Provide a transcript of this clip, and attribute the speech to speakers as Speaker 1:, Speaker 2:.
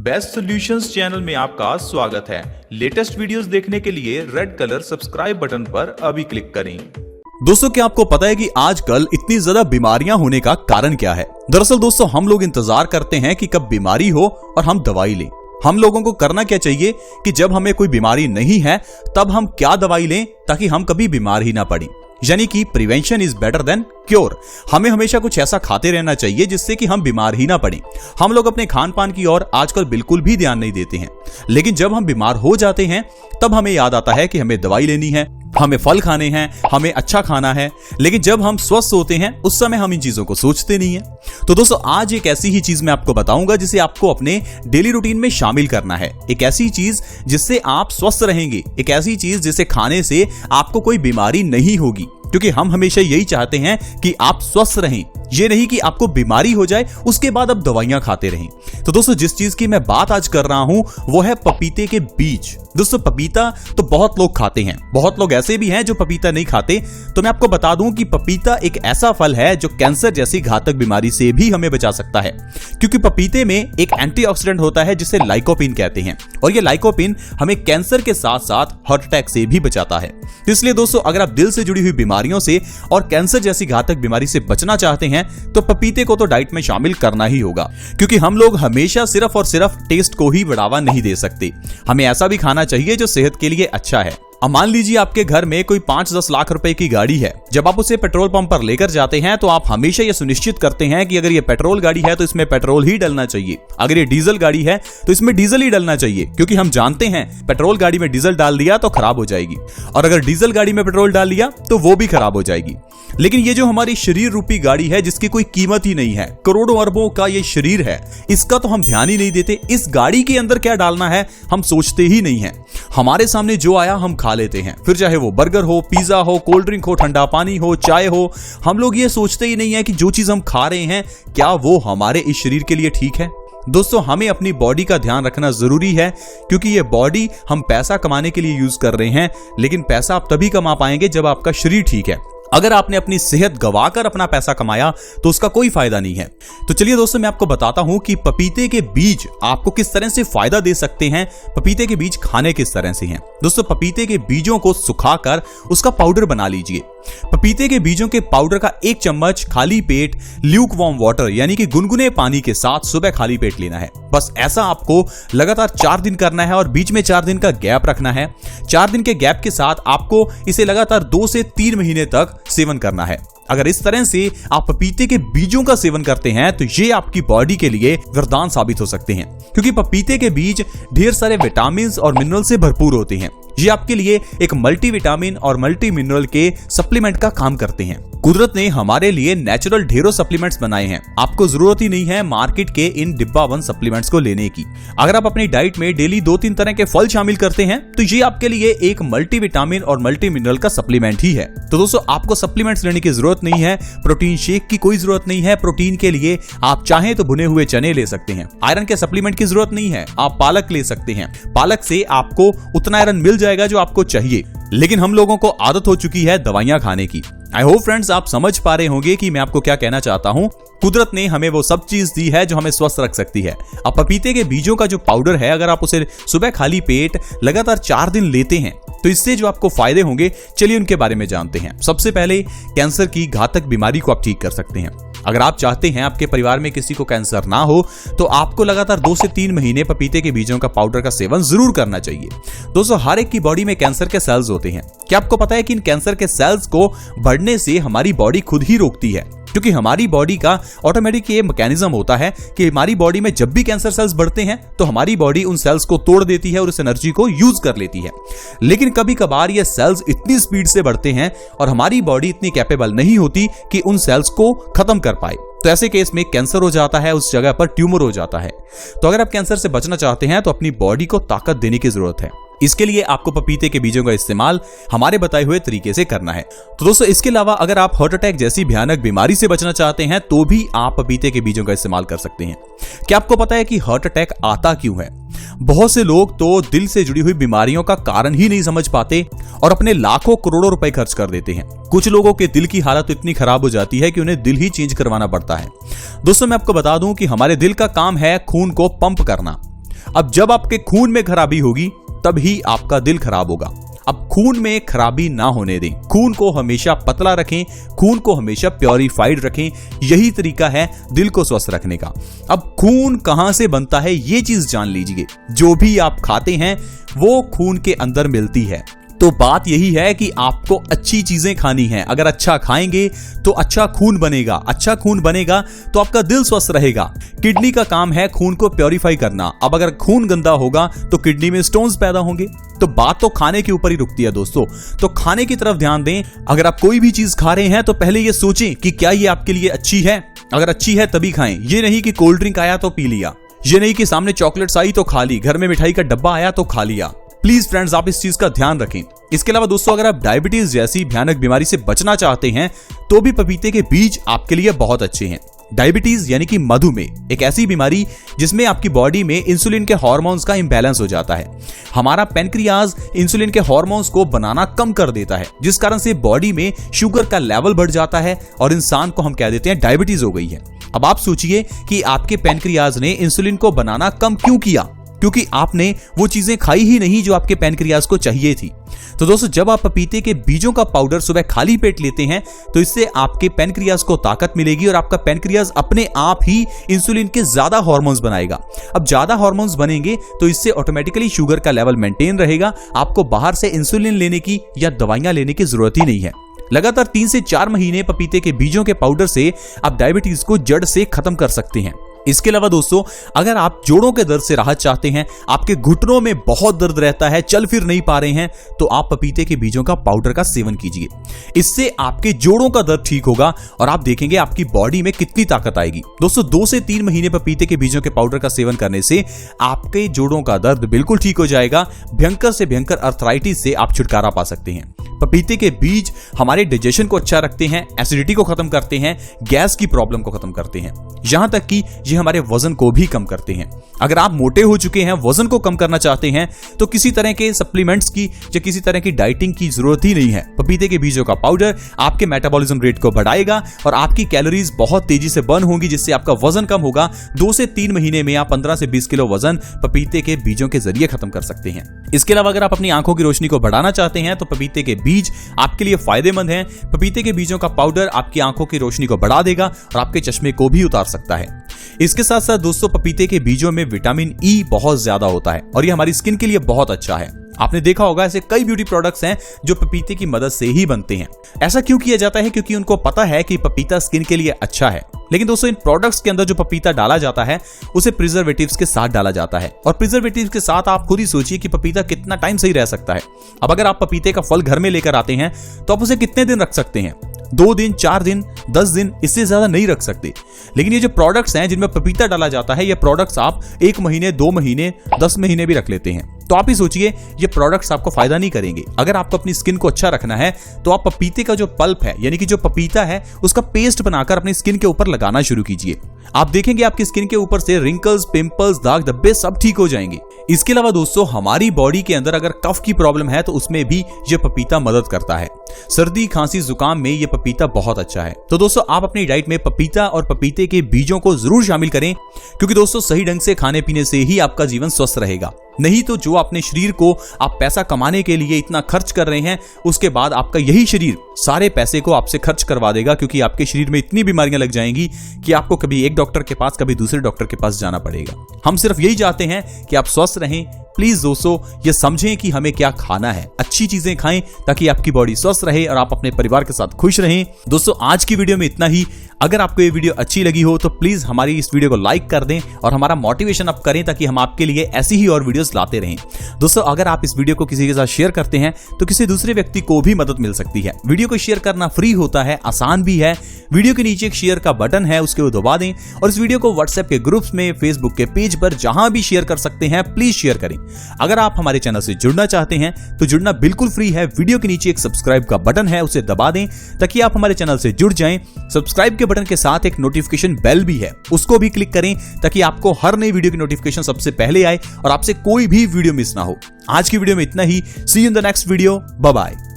Speaker 1: Best solutions channel में आपका स्वागत है। लेटेस्ट वीडियोस देखने के लिए रेड कलर सब्सक्राइब बटन पर अभी क्लिक करें।
Speaker 2: दोस्तों, क्या आपको पता है कि आजकल इतनी ज्यादा बीमारियां होने का कारण क्या है? दरअसल दोस्तों, हम लोग इंतजार करते हैं कि कब बीमारी हो और हम दवाई लें। हम लोगों को करना क्या चाहिए कि जब हमें कोई बीमारी नहीं है तब हम क्या दवाई लें ताकि हम कभी बीमार ही ना पड़ें। यानी कि prevention is better than cure. हमें हमेशा कुछ ऐसा खाते रहना चाहिए जिससे कि हम बीमार ही ना पड़ें। हम लोग अपने खान पान की ओर आजकल बिल्कुल भी ध्यान नहीं देते हैं, लेकिन जब हम बीमार हो जाते हैं तब हमें याद आता है कि हमें दवाई लेनी है, हमें फल खाने हैं, हमें अच्छा खाना है। लेकिन जब हम स्वस्थ होते हैं उस समय हम इन चीजों को सोचते नहीं है। तो दोस्तों, आज एक ऐसी ही चीज मैं आपको बताऊंगा जिसे आपको अपने डेली रूटीन में शामिल करना है। एक ऐसी चीज जिससे आप स्वस्थ रहेंगे, एक ऐसी चीज जिसे खाने से आपको कोई बीमारी नहीं होगी, क्योंकि हम हमेशा यही चाहते हैं कि आप स्वस्थ रहें, ये नहीं कि आपको बीमारी हो जाए उसके बाद आप दवाइयां खाते रहें। तो दोस्तों, जिस चीज की मैं बात आज कर रहा हूं वो है पपीते के बीज। दोस्तों, पपीता तो बहुत लोग खाते हैं, बहुत लोग ऐसे भी हैं जो पपीता नहीं खाते। तो मैं आपको बता दूं कि पपीता एक ऐसा फल है जो कैंसर जैसी घातक बीमारी से भी हमें बचा सकता है, क्योंकि पपीते में एक एंटीऑक्सीडेंट होता है जिसे लाइकोपिन कहते हैं, और ये लाइकोपिन हमें कैंसर के साथ साथ हार्ट अटैक से भी बचाता है। इसलिए दोस्तों, अगर आप दिल से जुड़ी हुई बीमारियों से और कैंसर जैसी घातक बीमारी से बचना चाहते हैं तो पपीते को तो डाइट में शामिल करना ही होगा, क्योंकि हम लोग हमेशा सिर्फ और सिर्फ टेस्ट को ही बढ़ावा नहीं दे सकते। हमें ऐसा भी खाना चाहिए जो सेहत के लिए अच्छा है। अब मान लीजिए आपके घर में कोई 5-10 लाख रुपए की गाड़ी है। जब आप उसे पेट्रोल पंप पर लेकर जाते हैं तो आप हमेशा यह सुनिश्चित करते हैं कि अगर ये पेट्रोल गाड़ी है तो इसमें पेट्रोल ही डलना चाहिए, अगर ये डीजल गाड़ी है तो इसमें डीजल ही डलना चाहिए, क्योंकि हम जानते हैं पेट्रोल गाड़ी में डीजल डाल दिया तो खराब हो जाएगी, और अगर डीजल गाड़ी में पेट्रोल डाल दिया तो वो भी खराब हो जाएगी। लेकिन ये जो हमारी शरीर रूपी गाड़ी है जिसकी कोई कीमत ही नहीं है, करोड़ों अरबों का ये शरीर है, इसका तो हम ध्यान ही नहीं देते। इस गाड़ी के अंदर क्या डालना है हम सोचते ही नहीं है। हमारे सामने जो आया हम खा लेते हैं, फिर चाहे वो बर्गर हो, पिज्जा हो, कोल्ड ड्रिंक हो, ठंडा पानी हो, चाय हो। हम लोग ये सोचते ही नहीं है कि जो चीज हम खा रहे हैं क्या वो हमारे इस शरीर के लिए ठीक है। दोस्तों, हमें अपनी बॉडी का ध्यान रखना जरूरी है, क्योंकि ये बॉडी हम पैसा कमाने के लिए यूज कर रहे हैं, लेकिन पैसा आप तभी कमा पाएंगे जब आपका शरीर ठीक है। अगर आपने अपनी सेहत गवाकर अपना पैसा कमाया तो उसका कोई फायदा नहीं है। तो चलिए दोस्तों, मैं आपको बताता हूं कि पपीते के बीज आपको किस तरह से फायदा दे सकते हैं, पपीते के बीज खाने किस तरह से हैं। दोस्तों, पपीते के बीजों को सुखाकर उसका पाउडर बना लीजिए। पपीते के बीजों के पाउडर का 1 चम्मच खाली पेट ल्यूक वार्म वाटर यानी कि गुनगुने पानी के साथ सुबह खाली पेट लेना है। बस ऐसा आपको लगातार 4 दिन करना है और बीच में 4 दिन का गैप रखना है। 4 दिन के गैप के साथ आपको इसे लगातार 2 से 3 महीने तक सेवन करना है। अगर इस तरह से आप पपीते के बीजों का सेवन करते हैं तो ये आपकी बॉडी के लिए वरदान साबित हो सकते हैं, क्योंकि पपीते के बीज ढेर सारे विटामिन और मिनरल से भरपूर होते हैं। ये आपके लिए एक मल्टीविटामिन और मल्टी मिनरल के सप्लीमेंट का काम करते हैं। कुदरत ने हमारे लिए नेचुरल ढेरों सप्लीमेंट्स बनाए हैं, आपको जरूरत ही नहीं है मार्केट के इन डिब्बा बंद सप्लीमेंट्स को लेने की। अगर आप अपनी डाइट में डेली 2-3 तरह के फल शामिल करते हैं तो ये आपके लिए एक मल्टीविटामिन और मल्टी मिनरल का सप्लीमेंट ही है। तो दोस्तों, आपको सप्लीमेंट्स लेने की जरूरत नहीं है, प्रोटीन शेक की कोई जरूरत नहीं है। प्रोटीन के लिए आप चाहें तो भुने हुए चने ले सकते हैं। आयरन के सप्लीमेंट की जरूरत नहीं है, आप पालक ले सकते हैं। पालक से आपको उतना आयरन मिल जाएगा जो आपको चाहिए। लेकिन हम लोगों को आदत हो चुकी है दवाइयां खाने की। आई होप फ्रेंड्स आप समझ पा रहे होंगे कि मैं आपको क्या कहना चाहता हूं। कुदरत ने हमें वो सब चीज दी है जो हमें स्वस्थ रख सकती है। अब पपीते के बीजों का जो पाउडर है, अगर आप उसे सुबह खाली पेट लगातार 4 दिन लेते हैं तो इससे जो आपको फायदे होंगे, चलिए उनके बारे में जानते हैं। सबसे पहले, कैंसर की घातक बीमारी को आप ठीक कर सकते हैं। अगर आप चाहते हैं आपके परिवार में किसी को कैंसर ना हो तो आपको लगातार 2 से 3 महीने पपीते के बीजों का पाउडर का सेवन जरूर करना चाहिए। दोस्तों, हर एक की बॉडी में कैंसर के सेल्स होते हैं। क्या आपको पता है कि इन कैंसर के सेल्स को बढ़ने से हमारी बॉडी खुद ही रोकती है, क्योंकि हमारी बॉडी का ऑटोमेटिक ये मैकेनिज्म होता है कि हमारी बॉडी में जब भी कैंसर सेल्स बढ़ते हैं तो हमारी बॉडी उन सेल्स को तोड़ देती है और उस एनर्जी को यूज कर लेती है। लेकिन कभी कभार ये सेल्स इतनी स्पीड से बढ़ते हैं और हमारी बॉडी इतनी कैपेबल नहीं होती कि उन सेल्स को खत्म कर पाए। तो ऐसे केस में कैंसर हो जाता है, उस जगह पर ट्यूमर हो जाता है। तो अगर आप कैंसर से बचना चाहते हैं तो अपनी बॉडी को ताकत देने की जरूरत है। इसके लिए आपको पपीते के बीजों का इस्तेमाल हमारे बताए हुए तरीके से करना है। तो दोस्तों, इसके अलावा अगर आप हार्ट अटैक जैसी भयानक बीमारी से बचना चाहते हैं तो भी आप पपीते के बीजों का इस्तेमाल कर सकते हैं। क्या आपको पता है कि हार्ट अटैक आता क्यों है? बहुत से लोग तो दिल से जुड़ी हुई बीमारियों का कारण ही नहीं समझ पाते और अपने लाखों करोड़ों रुपए खर्च कर देते हैं। कुछ लोगों के दिल की हालत इतनी खराब हो जाती है कि उन्हें दिल ही चेंज करवाना पड़ता है। दोस्तों, मैं आपको बता दूं कि हमारे दिल का काम है खून को पंप करना। अब जब आपके खून में खराबी होगी तभी आपका दिल खराब होगा। अब खून में खराबी ना होने दें, खून को हमेशा पतला रखें, खून को हमेशा प्योरीफाइड रखें। यही तरीका है दिल को स्वस्थ रखने का। अब खून कहां से बनता है ये चीज जान लीजिए। जो भी आप खाते हैं वो खून के अंदर मिलती है। तो बात यही है कि आपको अच्छी चीजें खानी है। अगर अच्छा खाएंगे तो अच्छा खून बनेगा, अच्छा खून बनेगा तो आपका दिल स्वस्थ रहेगा। किडनी का काम है खून को प्योरीफाई करना। अब अगर खून गंदा होगा तो किडनी में स्टोन्स पैदा होंगे। तो बात तो खाने के ऊपर ही रुकती है दोस्तों। तो खाने की तरफ ध्यान दें। अगर आप कोई भी चीज खा रहे हैं तो पहले ये सोचें कि क्या ये आपके लिए अच्छी है। अगर अच्छी है तभी खाएं। ये नहीं कि कोल्ड ड्रिंक आया तो पी लिया, ये नहीं कि सामने चॉकलेट्स आई तो खा ली, घर में मिठाई का डब्बा आया तो खा लिया। प्लीज फ्रेंड्स, आप इस चीज का ध्यान रखें। इसके अलावा दोस्तों, अगर आप डायबिटीज जैसी भयानक बीमारी से बचना चाहते हैं तो भी पपीते के बीज आपके लिए बहुत अच्छे हैं। डायबिटीज यानी कि मधुमेह एक ऐसी बीमारी जिसमें आपकी बॉडी में इंसुलिन के हार्मोन्स का इंबैलेंस हो जाता है। हमारा पैनक्रियाज इंसुलिन के हार्मोन्स को बनाना कम कर देता है, जिस कारण से बॉडी में शुगर का लेवल बढ़ जाता है और इंसान को हम कह देते हैं डायबिटीज हो गई है। अब आप सोचिए कि आपके पैनक्रियाज ने इंसुलिन को बनाना कम क्यों किया? क्योंकि आपने वो चीजें खाई ही नहीं जो आपके पैनक्रियाज को चाहिए थी। तो दोस्तों, जब आप पपीते के बीजों का पाउडर सुबह खाली पेट लेते हैं तो इससे आपके पैनक्रियाज को ताकत मिलेगी और आपका पैनक्रियाज अपने आप ही इंसुलिन के ज्यादा हार्मोन्स बनाएगा। अब ज्यादा हार्मोन्स बनेंगे तो इससे ऑटोमेटिकली शुगर का लेवल मेंटेन रहेगा। आपको बाहर से इंसुलिन लेने की या दवाइयां लेने की जरूरत ही नहीं है। लगातार 3 से 4 महीने पपीते के बीजों के पाउडर से आप डायबिटीज को जड़ से खत्म कर सकते हैं। इसके अलावा दोस्तों, अगर आप जोड़ों के दर्द से राहत चाहते हैं, आपके घुटनों में बहुत दर्द रहता है, चल फिर नहीं पा रहे हैं, तो आप पपीते के बीजों का पाउडर का सेवन कीजिए। इससे आपके जोड़ों का दर्द ठीक होगा और आप देखेंगे आपकी बॉडी में कितनी ताकत आएगी। दोस्तों, 2 से 3 महीने पपीते के बीजों के पाउडर का सेवन करने से आपके जोड़ों का दर्द बिल्कुल ठीक हो जाएगा। भयंकर से भयंकर अर्थराइटिस से आप छुटकारा पा सकते हैं। पपीते के बीज हमारे डाइजेशन को अच्छा रखते हैं, एसिडिटी को खत्म करते हैं, गैस की प्रॉब्लम को खत्म करते हैं, यहां तक कि ये हमारे वजन को भी कम करते हैं। अगर आप मोटे हो चुके हैं, वजन को कम करना चाहते हैं, तो किसी तरह के सप्लीमेंट्स की या किसी तरह की डाइटिंग की जरूरत ही नहीं है। पपीते के बीजों का पाउडर आपके मेटाबॉलिज्म रेट को बढ़ाएगा और आपकी कैलोरीज बहुत तेजी से बर्न होंगी, जिससे आपका वजन कम होगा। 2 से 3 महीने में आप 15 से 20 किलो वजन पपीते के बीजों के जरिए खत्म कर सकते हैं। इसके अलावा अगर आप अपनी आंखों की रोशनी को बढ़ाना चाहते हैं तो पपीते के बीज आपके लिए फायदेमंद हैं। पपीते के बीजों का पाउडर आपकी आंखों की रोशनी को बढ़ा देगा और आपके चश्मे को भी उतार सकता है। इसके साथ साथ दोस्तों, पपीते के बीजों में विटामिन ई बहुत ज्यादा होता है और ये हमारी स्किन के लिए बहुत अच्छा है। आपने देखा होगा ऐसे कई ब्यूटी प्रोडक्ट्स हैं जो पपीते की मदद से ही बनते हैं। ऐसा क्यों किया जाता है? क्योंकि उनको पता है कि पपीता स्किन के लिए अच्छा है। लेकिन दोस्तों, इन प्रोडक्ट्स के अंदर जो पपीता डाला जाता है उसे प्रिजर्वेटिव्स के साथ डाला जाता है और प्रिजर्वेटिव्स के साथ आप खुद ही सोचिए कि पपीता कितना टाइम सही रह सकता है। अब अगर आप पपीते का फल घर में लेकर आते हैं तो आप उसे कितने दिन रख सकते हैं? 2 दिन, 4 दिन, 10 दिन, इससे ज्यादा नहीं रख सकते। लेकिन ये जो प्रोडक्ट्स हैं जिनमें पपीता डाला जाता है, ये प्रोडक्ट्स आप 1 महीने, 2 महीने, 10 महीने भी रख लेते हैं। तो आप ही सोचिए, ये प्रोडक्ट्स आपको फायदा नहीं करेंगे। अगर आपको अपनी स्किन को अच्छा रखना है तो आप पपीते का जो पल्प है, यानी कि जो पपीता है, उसका पेस्ट बनाकर अपनी स्किन के ऊपर लगाना शुरू कीजिए। आप देखेंगे आपकी स्किन के ऊपर से रिंकल्स, पिंपल्स, दाग धब्बे सब ठीक हो जाएंगे। इसके अलावा दोस्तों, हमारी बॉडी के अंदर अगर कफ की प्रॉब्लम है तो उसमें भी ये पपीता मदद करता है। सर्दी, खांसी, जुकाम में ये पपीता बहुत अच्छा है। तो दोस्तों, आप अपनी डाइट में पपीता और पपीते के बीजों को जरूर शामिल करें, क्योंकि दोस्तों, सही ढंग से खाने पीने से ही आपका जीवन स्वस्थ रहेगा। नहीं तो जो अपने शरीर को आप पैसा कमाने के लिए इतना खर्च कर रहे हैं, उसके बाद आपका यही शरीर सारे पैसे को आपसे खर्च करवा देगा, क्योंकि आपके शरीर में इतनी बीमारियां लग जाएंगी कि आपको कभी एक डॉक्टर के पास, कभी दूसरे डॉक्टर के पास जाना पड़ेगा। हम सिर्फ यही चाहते हैं कि आप स्वस्थ रहें। प्लीज दोस्तों, ये समझें कि हमें क्या खाना है, अच्छी चीजें खाएं ताकि आपकी बॉडी स्वस्थ रहे और आप अपने परिवार के साथ खुश रहें। दोस्तों, आज की वीडियो में इतना ही। अगर आपको ये वीडियो अच्छी लगी हो तो प्लीज हमारी इस वीडियो को लाइक कर दें और हमारा मोटिवेशन अप करें, ताकि हम आपके लिए ऐसी ही और वीडियोस लाते रहें। दोस्तों, अगर आप इस वीडियो को किसी के साथ शेयर करते हैं तो किसी दूसरे व्यक्ति को भी मदद मिल सकती है। वीडियो को शेयर करना फ्री होता है, आसान भी है। वीडियो के नीचे एक शेयर का बटन है, उसके दबा दें और इस वीडियो को व्हाट्सएप के ग्रुप्स में, फेसबुक के पेज पर, जहां भी शेयर कर सकते हैं, प्लीज शेयर करें। अगर आप हमारे चैनल से जुड़ना चाहते हैं तो जुड़ना बिल्कुल फ्री है। वीडियो के नीचे एक सब्सक्राइब का बटन है, उसे दबा दें ताकि आप हमारे चैनल से जुड़ जाएं। सब्सक्राइब के बटन के साथ एक नोटिफिकेशन बेल भी है, उसको भी क्लिक करें ताकि आपको हर नई वीडियो की नोटिफिकेशन सबसे पहले आए और आपसे कोई भी वीडियो मिस ना हो। आज की वीडियो में इतना ही। See you in the next video. Bye bye.